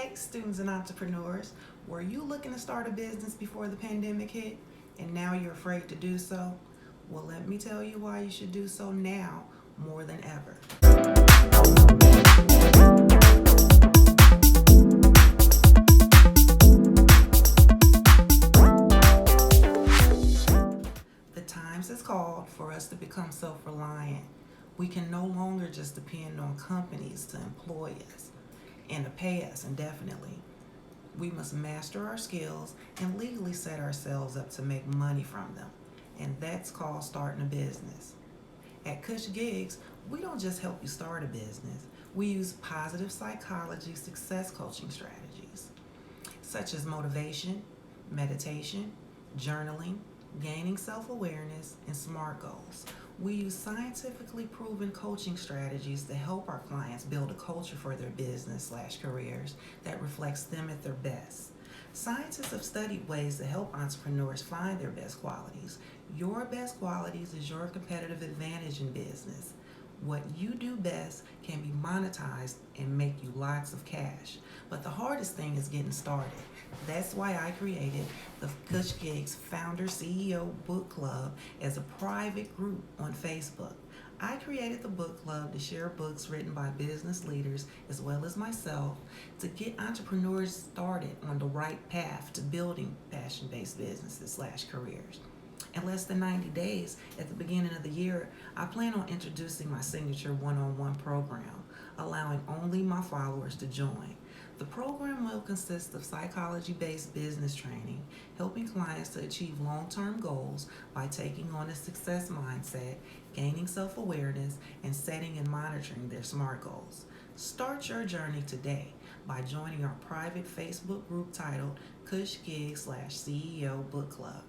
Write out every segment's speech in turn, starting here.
Hey, students and entrepreneurs, were you looking to start a business before the pandemic hit and now you're afraid to do so? Well, let me tell you why you should do so now more than ever. The times has called for us to become self-reliant. We can no longer just depend on companies to employ us and to pay us indefinitely. We must master our skills and legally set ourselves up to make money from them. And that's called starting a business. At Cushgigs, we don't just help you start a business. We use positive psychology success coaching strategies, such as motivation, meditation, journaling, gaining self-awareness, and SMART goals. We use scientifically proven coaching strategies to help our clients build a culture for their business/careers that reflects them at their best. Scientists have studied ways to help entrepreneurs find their best qualities. Your best qualities is your competitive advantage in business. What you do best can be monetized and make you lots of cash. But the hardest thing is getting started. That's why I created the Cushgigs FounderCEO book club as a private group on Facebook. I created the book club to share books written by business leaders as well as myself to get entrepreneurs started on the right path to building passion-based businesses/careers. In less than 90 days, at the beginning of the year, I plan on introducing my signature one-on-one program, allowing only my followers to join. The program will consist of psychology-based business training, helping clients to achieve long-term goals by taking on a success mindset, gaining self-awareness, and setting and monitoring their SMART goals. Start your journey today by joining our private Facebook group titled Cushgigs/CEO Book Club.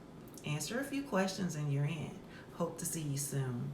Answer a few questions and you're in. Hope to see you soon.